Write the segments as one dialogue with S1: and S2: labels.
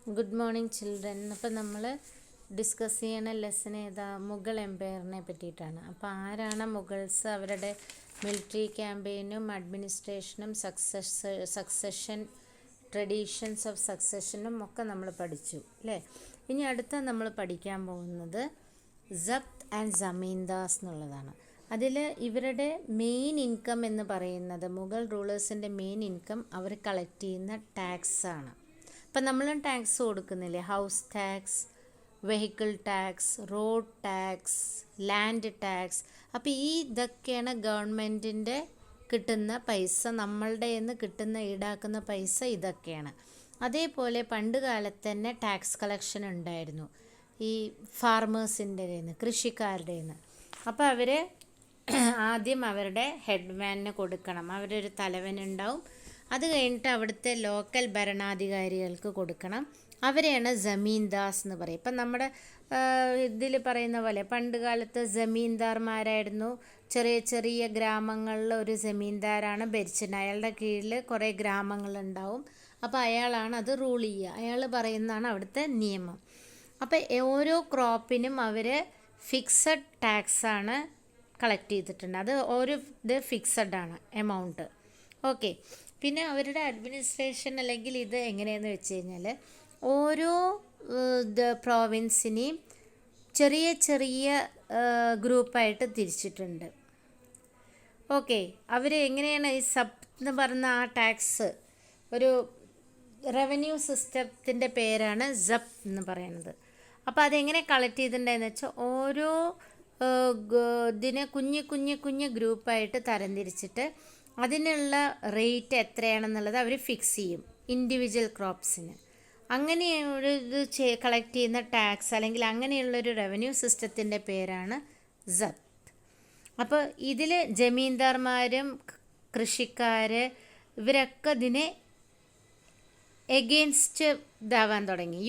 S1: Good morning children. അപ്പോൾ നമ്മൾ discuss ചെയ്യണ ലെസൺ ഏതാ? മുഗൾ എംപയറിനെ പറ്റിയിട്ടാണ്. അപ്പോൾ ആരാണ് മുഗൾസ്? അവരുടെ മിലിറ്ററി ക്യാമ്പയിനും അഡ്മിനിസ്ട്രേഷനും സക്സഷൻ ട്രഡീഷൻസ് ഓഫ് സക്സഷനും ഒക്കെ നമ്മൾ പഠിച്ചു അല്ലേ. ഇനി അടുത്ത നമ്മൾ പഠിക്കാൻ പോകുന്നത് ജബ്ത് ആൻഡ് ജമീന്ദാസ് എന്നുള്ളതാണ്. അതിൽ ഇവരുടെ മെയിൻ ഇൻകം എന്ന് പറയുന്നത്, മുഗൾ റൂളേഴ്സിൻ്റെ മെയിൻ ഇൻകം അവർ കളക്ട് ചെയ്യുന്ന ടാക്സ് ആണ്. ഇപ്പം നമ്മളും ടാക്സ് കൊടുക്കുന്നില്ലേ? House tax, vehicle tax, road tax, land tax. അപ്പോൾ ഇതൊക്കെയാണ് ഗവൺമെൻറ്റിൻ്റെ കിട്ടുന്ന പൈസ, നമ്മളുടെ നിന്ന് കിട്ടുന്ന ഈടാക്കുന്ന പൈസ ഇതൊക്കെയാണ്. അതേപോലെ പണ്ട് കാലത്ത് തന്നെ ടാക്സ് കളക്ഷൻ ഉണ്ടായിരുന്നു ഈ ഫാർമേഴ്സിൻ്റെ നിന്ന്, കൃഷിക്കാരുടെ നിന്ന്. അപ്പോൾ അവർ ആദ്യം അവരുടെ ഹെഡ്മാനിന് കൊടുക്കണം, അവരൊരു തലവനുണ്ടാവും. അത് കഴിഞ്ഞിട്ട് അവിടുത്തെ ലോക്കൽ ഭരണാധികാരികൾക്ക് കൊടുക്കണം. അവരെയാണ് ജമീന്ദാസ് എന്ന് പറയും. ഇപ്പം നമ്മുടെ ഇതിൽ പറയുന്ന പോലെ പണ്ട് കാലത്ത് ജമീന്ദാർമാരായിരുന്നു. ചെറിയ ചെറിയ ഗ്രാമങ്ങളിൽ ഒരു ജമീന്ദാരാണ് ഭരിച്ചിരുന്നത്. അയാളുടെ കീഴിൽ കുറേ ഗ്രാമങ്ങളുണ്ടാവും. അപ്പോൾ അയാളാണ് അത് റൂൾ ചെയ്യുക. അയാൾ പറയുന്നതാണ് അവിടുത്തെ നിയമം. അപ്പോൾ ഓരോ ക്രോപ്പിനും അവർ ഫിക്സഡ് ടാക്സാണ് കളക്ട് ചെയ്തിട്ടുണ്ട്. അത് ഓരോ ഇത് ഫിക്സഡാണ് എമൗണ്ട്. ഓക്കെ. പിന്നെ അവരുടെ അഡ്മിനിസ്ട്രേഷൻ അല്ലെങ്കിൽ ഇത് എങ്ങനെയാണെന്ന് വെച്ച് കഴിഞ്ഞാൽ ഓരോ പ്രോവിൻസിനെയും ചെറിയ ചെറിയ ഗ്രൂപ്പായിട്ട് തിരിച്ചിട്ടുണ്ട്. ഓക്കെ. അവർ എങ്ങനെയാണ് ഈ സബ് എന്ന് പറഞ്ഞ ആ ടാക്സ്, ഒരു റവന്യൂ സിസ്റ്റത്തിൻ്റെ പേരാണ് ജബ് എന്ന് പറയുന്നത്. അപ്പോൾ അതെങ്ങനെ കളക്ട് ചെയ്തിട്ടുണ്ടെന്ന് വെച്ചാൽ ഓരോ ഇതിനെ കുഞ്ഞു ഗ്രൂപ്പായിട്ട് തരംതിരിച്ചിട്ട് അതിനുള്ള റേറ്റ് എത്രയാണെന്നുള്ളത് അവർ ഫിക്സ് ചെയ്യും ഇൻഡിവിജ്വൽ ക്രോപ്സിന്. അങ്ങനെ ഒരു ഇത് കളക്ട് ചെയ്യുന്ന ടാക്സ് അല്ലെങ്കിൽ അങ്ങനെയുള്ളൊരു റവന്യൂ സിസ്റ്റത്തിൻ്റെ പേരാണ് ജബ്ത്. അപ്പോൾ ഇതിൽ ജമീന്ദാർമാരും കൃഷിക്കാർ ഇവരൊക്കെ ഇതിനെ എഗെയിൻസ്റ്റ് ഇതാവാൻ തുടങ്ങി,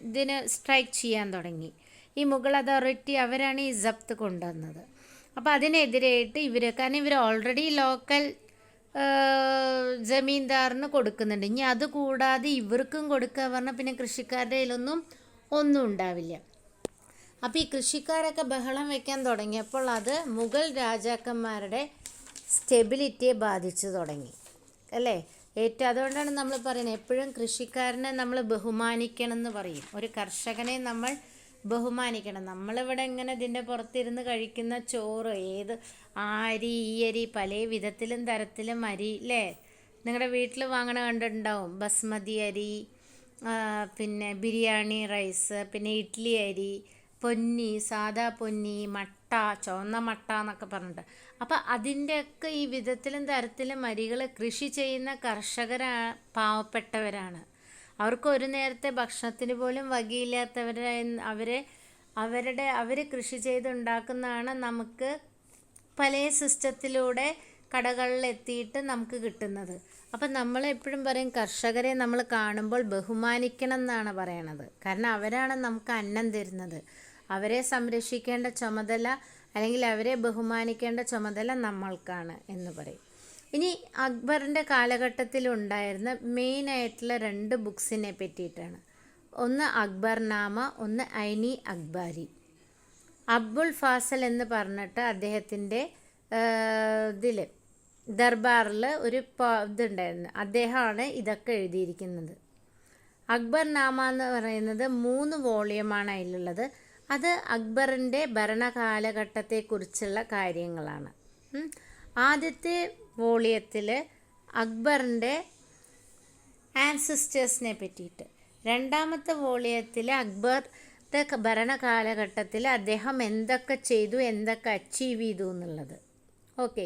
S1: ഇതിന് സ്ട്രൈക്ക് ചെയ്യാൻ തുടങ്ങി. ഈ മുഗൾ അതോറിറ്റി അവരാണ് ഈ ജബ്ത് കൊണ്ടുവന്നത്. അപ്പോൾ അതിനെതിരായിട്ട് കാരണം ഇവർ ഓൾറെഡി ലോക്കൽ ജമീന്ദാറിന് കൊടുക്കുന്നുണ്ട്. ഇനി അതുകൂടാതെ ഇവർക്കും കൊടുക്കുക പറഞ്ഞാൽ പിന്നെ കൃഷിക്കാരുടെ കയ്യിലൊന്നും ഒന്നും ഉണ്ടാവില്ല. അപ്പോൾ ഈ കൃഷിക്കാരൊക്കെ ബഹളം വയ്ക്കാൻ തുടങ്ങിയപ്പോൾ അത് മുഗൾ രാജാക്കന്മാരുടെ സ്റ്റെബിലിറ്റിയെ ബാധിച്ചു തുടങ്ങി അല്ലേ. അതുകൊണ്ടാണ് നമ്മൾ പറയുന്നത് എപ്പോഴും കൃഷിക്കാരനെ നമ്മൾ ബഹുമാനിക്കണം എന്ന് പറയും. ഒരു കർഷകനെ നമ്മൾ ബഹുമാനിക്കണം. നമ്മളിവിടെ ഇങ്ങനെ ഇതിൻ്റെ പുറത്തിരുന്ന് കഴിക്കുന്ന ചോറ്, അരി, ഈ അരി പല വിധത്തിലും തരത്തിലും അരി അല്ലേ, നിങ്ങളുടെ വീട്ടിൽ വാങ്ങണ കണ്ടിട്ടുണ്ടാവും. ബസ്മതി അരി, പിന്നെ ബിരിയാണി റൈസ്, പിന്നെ ഇഡ്ഡലി അരി, പൊന്നി, സാദാ പൊന്നി, മട്ട, ചുവന്ന മട്ട എന്നൊക്കെ പറഞ്ഞിട്ട്. അപ്പം അതിൻ്റെയൊക്കെ ഈ വിധത്തിലും തരത്തിലും അരികൾ കൃഷി ചെയ്യുന്ന കർഷകരാ പാവപ്പെട്ടവരാണ്. അവർക്ക് ഒരു നേരത്തെ ഭക്ഷണത്തിന് പോലും അവർ കൃഷി ചെയ്തുണ്ടാക്കുന്നതാണ് നമുക്ക് പല സിസ്റ്റത്തിലൂടെ കടകളിലെത്തിയിട്ട് നമുക്ക് കിട്ടുന്നത്. അപ്പം നമ്മളെപ്പോഴും പറയും കർഷകരെ നമ്മൾ കാണുമ്പോൾ ബഹുമാനിക്കണം എന്നാണ് പറയണത്. കാരണം അവരാണ് നമുക്ക് അന്നം തരുന്നത്. അവരെ സംരക്ഷിക്കേണ്ട ചുമതല അല്ലെങ്കിൽ അവരെ ബഹുമാനിക്കേണ്ട ചുമതല നമ്മൾക്കാണ് എന്ന് പറയും. ഇനി അക്ബറിൻ്റെ കാലഘട്ടത്തിലുണ്ടായിരുന്ന മെയിനായിട്ടുള്ള 2 ബുക്സിനെ പറ്റിയിട്ടാണ്. ഒന്ന് അക്ബർനാമ, ഒന്ന് ഐനി അക്ബാരി. അബുൽ ഫാസൽ എന്ന് പറഞ്ഞിട്ട് അദ്ദേഹത്തിൻ്റെ ഇതിൽ ദർബാറിൽ ഒരു ഇതുണ്ടായിരുന്നു. അദ്ദേഹമാണ് ഇതൊക്കെ എഴുതിയിരിക്കുന്നത്. അക്ബർനാമ എന്ന് പറയുന്നത് 3 വോളിയമാണ് അതിലുള്ളത്. അത് അക്ബറിൻ്റെ ഭരണകാലഘട്ടത്തെക്കുറിച്ചുള്ള കാര്യങ്ങളാണ്. ആദ്യത്തെ വോളിയത്തിൽ അക്ബറിൻ്റെ ആൻസിസ്റ്റേഴ്സിനെ പറ്റിയിട്ട്, രണ്ടാമത്തെ വോളിയത്തിൽ അക്ബറുടെ ഭരണകാലഘട്ടത്തിൽ അദ്ദേഹം എന്തൊക്കെ ചെയ്തു, എന്തൊക്കെ അച്ചീവ് ചെയ്തു എന്നുള്ളത്. ഓക്കെ.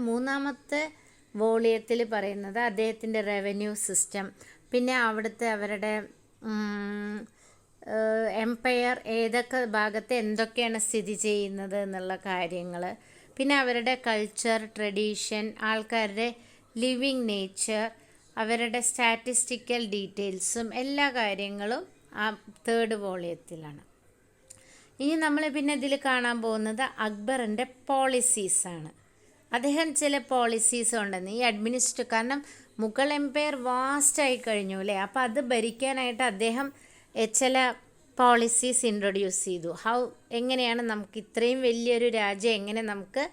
S1: മൂന്നാമത്തെ വോളിയത്തിൽ പറയുന്നത് അദ്ദേഹത്തിൻ്റെ റവന്യൂ സിസ്റ്റം, പിന്നെ അവിടുത്തെ അവരുടെ എംപയർ ഏതൊക്കെ ഭാഗത്ത് എന്തൊക്കെയാണ് സ്ഥിതി ചെയ്യുന്നത് എന്നുള്ള കാര്യങ്ങൾ, പിന്നെ അവരുടെ കൾച്ചർ, ട്രഡീഷൻ, ആൾക്കാരുടെ ലിവിങ് നേച്ചർ, അവരുടെ സ്റ്റാറ്റിസ്റ്റിക്കൽ ഡീറ്റെയിൽസും എല്ലാ കാര്യങ്ങളും ആ 3rd വോളിയത്തിലാണ്. ഇനി നമ്മൾ പിന്നെ ഇതിൽ കാണാൻ പോകുന്നത് അക്ബറിൻ്റെ പോളിസീസാണ്. അദ്ദേഹം ചില പോളിസീസ് ഉണ്ടെന്ന് ഈ കാരണം മുഗൾ എംപയർ വാസ്റ്റായി കഴിഞ്ഞു അല്ലേ. അപ്പോൾ അത് ഭരിക്കാനായിട്ട് അദ്ദേഹം ചില പോളിസീസ് ഇൻട്രൊഡ്യൂസ് ചെയ്തു. എങ്ങനെയാണ് നമുക്ക് ഇത്രയും വലിയൊരു രാജ്യം എങ്ങനെ നമുക്ക്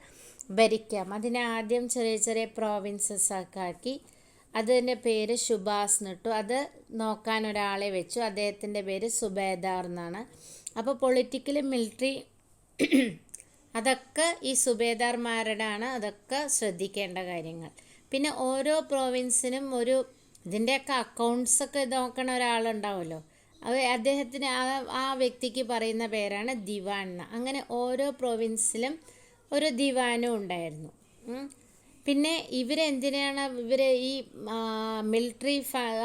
S1: ഭരിക്കാം. അതിനെ ആദ്യം ചെറിയ ചെറിയ പ്രോവിൻസസ് ഒക്കെ ആക്കി അതിൻ്റെ പേര് ഷുബാസ് എന്നിട്ടു. അത് നോക്കാൻ ഒരാളെ വെച്ചു. അദ്ദേഹത്തിൻ്റെ പേര് സുബേദാർ എന്നാണ്. അപ്പോൾ പൊളിറ്റിക്കലി മിലിറ്ററി അതൊക്കെ ഈ സുബേദാർമാരുടെയാണ്. അതൊക്കെ ശ്രദ്ധിക്കേണ്ട കാര്യങ്ങൾ. പിന്നെ ഓരോ പ്രോവിൻസിനും ഇതിൻ്റെയൊക്കെ അക്കൗണ്ട്സൊക്കെ നോക്കണ ഒരാളുണ്ടാവുമല്ലോ. അദ്ദേഹത്തിന് ആ വ്യക്തിക്ക് പറയുന്ന പേരാണ് ദിവാൻ. അങ്ങനെ ഓരോ പ്രോവിൻസിലും ഒരു ദിവാനും ഉണ്ടായിരുന്നു. പിന്നെ ഇവരെന്തിനാണ് ഈ മിലിറ്ററി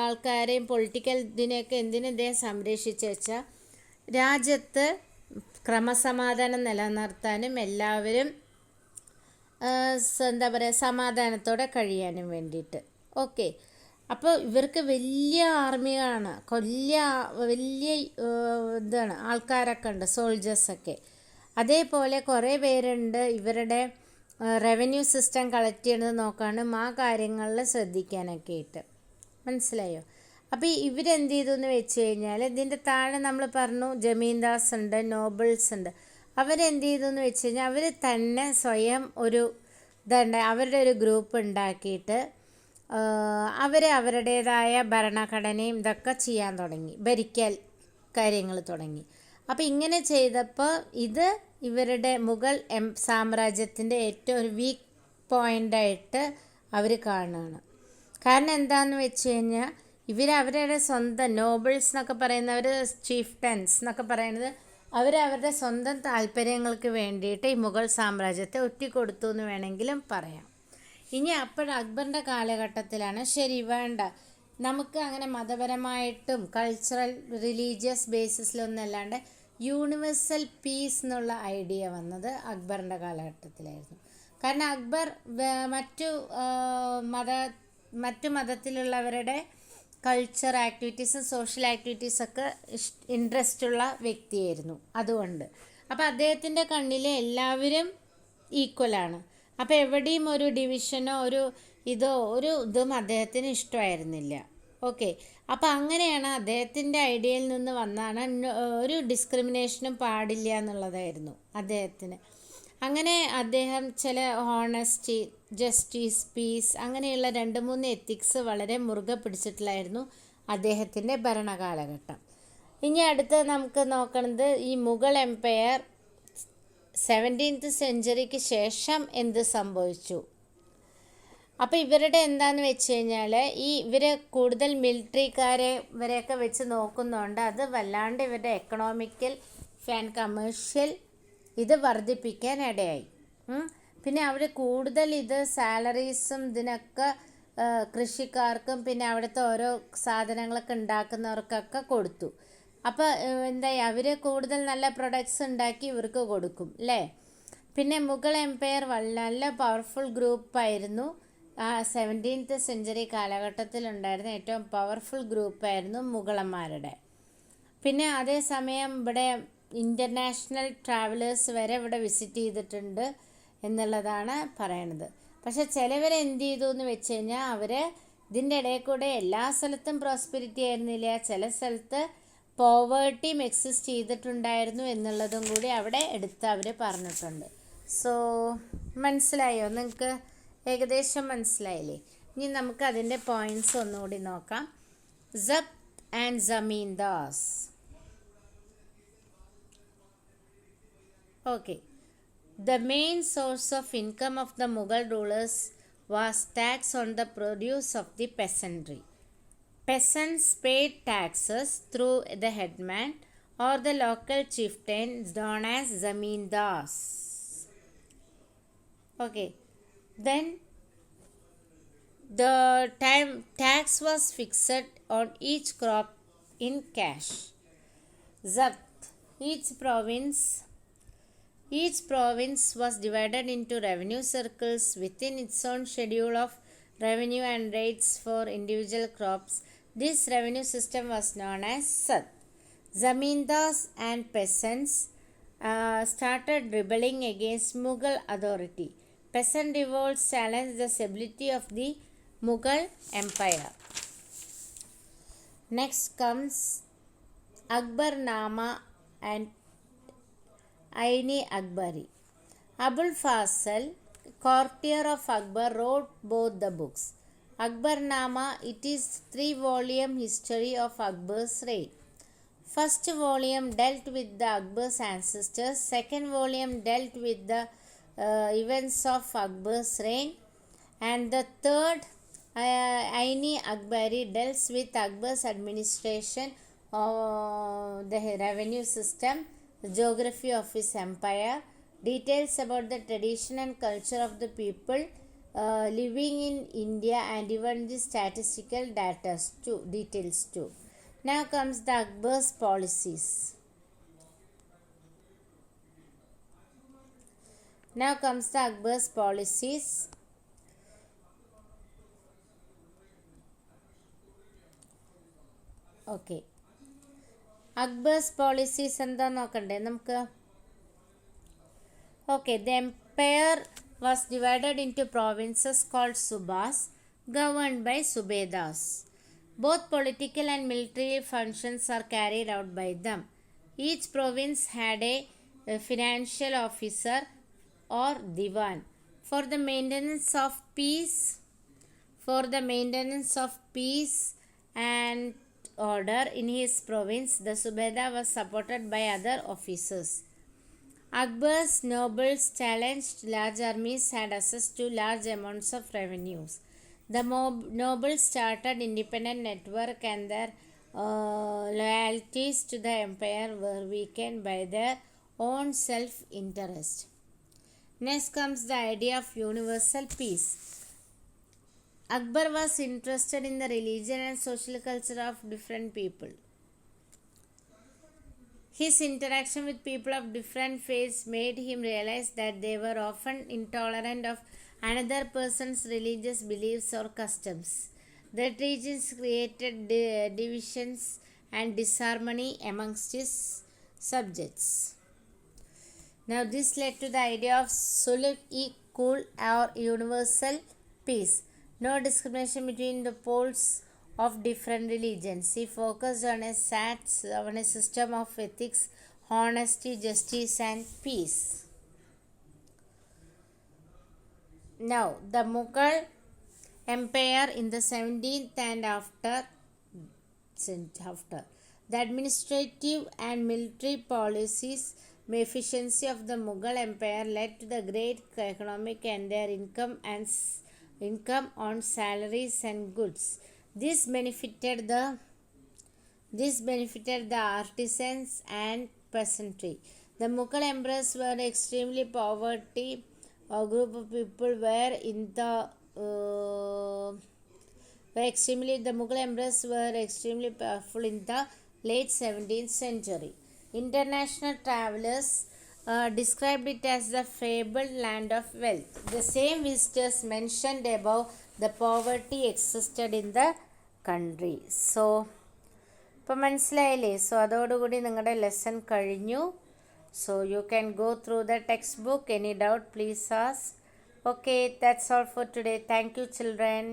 S1: ആൾക്കാരെയും പൊളിറ്റിക്കൽ ഇതിനെയൊക്കെ ഇദ്ദേഹം സംരക്ഷിച്ചു വെച്ചാൽ രാജ്യത്ത് ക്രമസമാധാനം നിലനിർത്താനും എല്ലാവരും എന്താ പറയുക സമാധാനത്തോടെ കഴിയാനും വേണ്ടിയിട്ട്. ഓക്കെ, അപ്പോൾ ഇവർക്ക് വലിയ ആർമിയാണ്, വലിയ ഇതാണ് ആൾക്കാരൊക്കെ ഉണ്ട്, സോൾജേഴ്സൊക്കെ. അതേപോലെ കുറേ പേരുണ്ട് ഇവരുടെ റവന്യൂ സിസ്റ്റം കളക്ട് ചെയ്യണത് നോക്കാനും ആ കാര്യങ്ങളിൽ ശ്രദ്ധിക്കാനൊക്കെ ആയിട്ട്. മനസ്സിലായോ? അപ്പോൾ ഇവരെന്ത് ചെയ്തു എന്ന് വെച്ച് കഴിഞ്ഞാൽ ഇതിൻ്റെ താഴെ നമ്മൾ പറഞ്ഞു ജമീന്ദാസ് ഉണ്ട്, നോബിൾസ് ഉണ്ട്. അവരെന്ത് ചെയ്തു എന്ന് വെച്ച് കഴിഞ്ഞാൽ അവർ തന്നെ സ്വയം അവരുടെ ഒരു ഗ്രൂപ്പ് ഉണ്ടാക്കിയിട്ട് അവരുടേതായ ഭരണഘടനയും ഇതൊക്കെ ചെയ്യാൻ തുടങ്ങി, ഭരിക്കൽ കാര്യങ്ങൾ തുടങ്ങി. അപ്പോൾ ഇങ്ങനെ ചെയ്തപ്പോൾ ഇത് ഇവരുടെ മുഗൾ സാമ്രാജ്യത്തിൻ്റെ ഏറ്റവും ഒരു വീക്ക് പോയിൻ്റായിട്ട് അവർ കാണുകയാണ്. കാരണം എന്താണെന്ന് വെച്ച് കഴിഞ്ഞാൽ അവരുടെ സ്വന്തം നോബിൾസ് എന്നൊക്കെ പറയുന്നവർ, ചീഫ്റ്റൻസ് എന്നൊക്കെ പറയുന്നത് അവരവരുടെ സ്വന്തം താല്പര്യങ്ങൾക്ക് വേണ്ടിയിട്ട് ഈ മുഗൾ സാമ്രാജ്യത്തെ ഒറ്റിക്കൊടുത്തു എന്ന് വേണമെങ്കിലും പറയാം. ഇനി അക്ബറിൻ്റെ കാലഘട്ടത്തിലാണ് ശരി വേണ്ട, നമുക്ക് അങ്ങനെ മതപരമായിട്ടും കൾച്ചറൽ റിലീജിയസ് ബേസിസിലൊന്നും അല്ലാണ്ട് യൂണിവേഴ്സൽ പീസ് എന്നുള്ള ഐഡിയ വന്നത് അക്ബറിൻ്റെ കാലഘട്ടത്തിലായിരുന്നു. കാരണം അക്ബർ മറ്റു മതത്തിലുള്ളവരുടെ കൾച്ചർ ആക്ടിവിറ്റീസും സോഷ്യൽ ആക്ടിവിറ്റീസൊക്കെ ഇൻട്രസ്റ്റുള്ള വ്യക്തിയായിരുന്നു. അതുകൊണ്ട് അപ്പോൾ അദ്ദേഹത്തിൻ്റെ കണ്ണിൽ എല്ലാവരും ഈക്വലാണ്. അപ്പോൾ എവിടെയും ഒരു ഡിവിഷനോ ഇതും അദ്ദേഹത്തിന് ഇഷ്ടമായിരുന്നില്ല. ഓക്കെ, അപ്പോൾ അങ്ങനെയാണ് അദ്ദേഹത്തിൻ്റെ ഐഡിയയിൽ നിന്ന് വന്നാണ് ഒരു ഡിസ്ക്രിമിനേഷനും പാടില്ല എന്നുള്ളതായിരുന്നു അദ്ദേഹത്തിന്. അങ്ങനെ അദ്ദേഹം ചില ഹോണസ്റ്റി, ജസ്റ്റിസ്, പീസ് അങ്ങനെയുള്ള 2-3 എത്തിക്സ് വളരെ മുറുകെ പിടിച്ചിട്ടുള്ളായിരുന്നു അദ്ദേഹത്തിൻ്റെ ഭരണകാലഘട്ടം. ഇനി അടുത്ത് നമുക്ക് നോക്കുന്നത് ഈ മുഗൾ എംപയർ 17th സെഞ്ച്വറിക്ക് ശേഷം എന്ത് സംഭവിച്ചു. അപ്പോൾ ഇവരുടെ എന്താണെന്ന് വെച്ച് കഴിഞ്ഞാൽ ഇവർ കൂടുതൽ മിലിറ്ററിക്കാരെ ഇവരെയൊക്കെ വെച്ച് നോക്കുന്നുണ്ട്. അത് വല്ലാണ്ട് ഇവരുടെ എക്കണോമിക്കൽ ആൻഡ് കമേഴ്ഷ്യൽ ഇത് വർദ്ധിപ്പിക്കാൻ ഇടയായി. പിന്നെ അവർ കൂടുതൽ സാലറീസും ഇതിനൊക്കെ കൃഷിക്കാർക്കും പിന്നെ അവിടുത്തെ ഓരോ സാധനങ്ങളൊക്കെ ഉണ്ടാക്കുന്നവർക്കൊക്കെ കൊടുത്തു. അപ്പോൾ എന്തായി അവർ കൂടുതൽ നല്ല പ്രൊഡക്ട്സ് ഉണ്ടാക്കി ഇവർക്ക് കൊടുക്കും അല്ലേ. പിന്നെ മുഗൾ എംപയർ നല്ല പവർഫുൾ ഗ്രൂപ്പായിരുന്നു. 17th സെഞ്ച്വറി കാലഘട്ടത്തിലുണ്ടായിരുന്ന ഏറ്റവും പവർഫുൾ ഗ്രൂപ്പായിരുന്നു മുഗളന്മാരുടെ. പിന്നെ അതേസമയം ഇവിടെ ഇൻ്റർനാഷണൽ ട്രാവലേഴ്സ് വരെ ഇവിടെ വിസിറ്റ് ചെയ്തിട്ടുണ്ട് എന്നുള്ളതാണ് പറയണത്. പക്ഷെ ചിലവരെന്ത് ചെയ്തു എന്ന് വെച്ച് കഴിഞ്ഞാൽ ഇതിൻ്റെ ഇടയിൽ കൂടെ എല്ലാ സ്ഥലത്തും പ്രോസ്പെരിറ്റി ആയിരുന്നില്ല, ചില സ്ഥലത്ത് പോവേർട്ടിയും എക്സിസ്റ്റ് ചെയ്തിട്ടുണ്ടായിരുന്നു എന്നുള്ളതും കൂടി അവിടെ എടുത്ത് അവർ പറഞ്ഞിട്ടുണ്ട്. സോ മനസ്സിലായോ നിങ്ങൾക്ക്? ഏകദേശം മനസ്സിലായില്ലേ? ഇനി നമുക്ക് അതിൻ്റെ പോയിൻറ്റ്സ് ഒന്നുകൂടി നോക്കാം. ജബ്ത് ആൻഡ് ജമീന്ദാസ്. Okay. The main source of income of the Mughal rulers was tax on the produce of the peasantry. Peasants paid taxes through the headman or the local chieftain known as zamindars. Okay. Then the tax was fixed on each crop in cash. Zabt. Each province was divided into revenue circles within its own schedule of revenue and rates for individual crops. This revenue system was known as Sat. Zamindars and peasants started rebelling against Mughal authority. Peasant revolts challenged the stability of the Mughal Empire. Next comes Akbarnama and Aini Akbari. Abul Fasal, courtier of Akbar, wrote both the books. Akbarnama, it is 3-volume history of Akbar's reign. First volume dealt with the Akbar's ancestors. Second volume dealt with the events of Akbar's reign. And the third, Aini Akbari, deals with Akbar's administration of the revenue system, the geography of his empire, details about the tradition and culture of the people living in India, and even the statistical details too. Now comes the Akbar's policies. Okay. Akbar's policies എന്താന്ന് നോക്കണ്ടേ നമുക്ക്? Okay, the empire was divided into provinces called subas, governed by subedas. Both political and military functions are carried out by them. Each province had a financial officer or diwan. For the maintenance of peace and order in his province, the subeda was supported by other officers. Akbar's nobles challenged large armies, had access to large amounts of revenues. The nobles started independent network, and their loyalties to the empire were weakened by their own self-interest. Next comes the idea of universal peace. Akbar was interested in the religion and social culture of different people. His interaction with people of different faiths made him realize that they were often intolerant of another person's religious beliefs or customs. Their teachings created divisions and disharmony amongst his subjects. Now this led to the idea of sulh-e-kul or universal peace. No discrimination between the poles of different religions. He focused on a system of ethics, honesty, justice, and peace. Now, the Mughal Empire in the 17th and after. The administrative and military policies efficiency of the Mughal Empire led to the great economic and their income on salaries and goods. This benefited the artisans and peasantry. The Mughal emperors were extremely poverty. A group of people the Mughal emperors were extremely powerful in the late 17th century. International travelers described it as the fabled land of wealth. The same visitors mentioned above the poverty existed in the country. So, ഇപ്പോൾ മനസ്സിലായില്ലേ? So അതോടുകൂടി നിങ്ങളുടെ lesson കഴിഞ്ഞു. So you can go through the textbook. Any doubt, please ask. Okay, that's all for today. Thank you, children.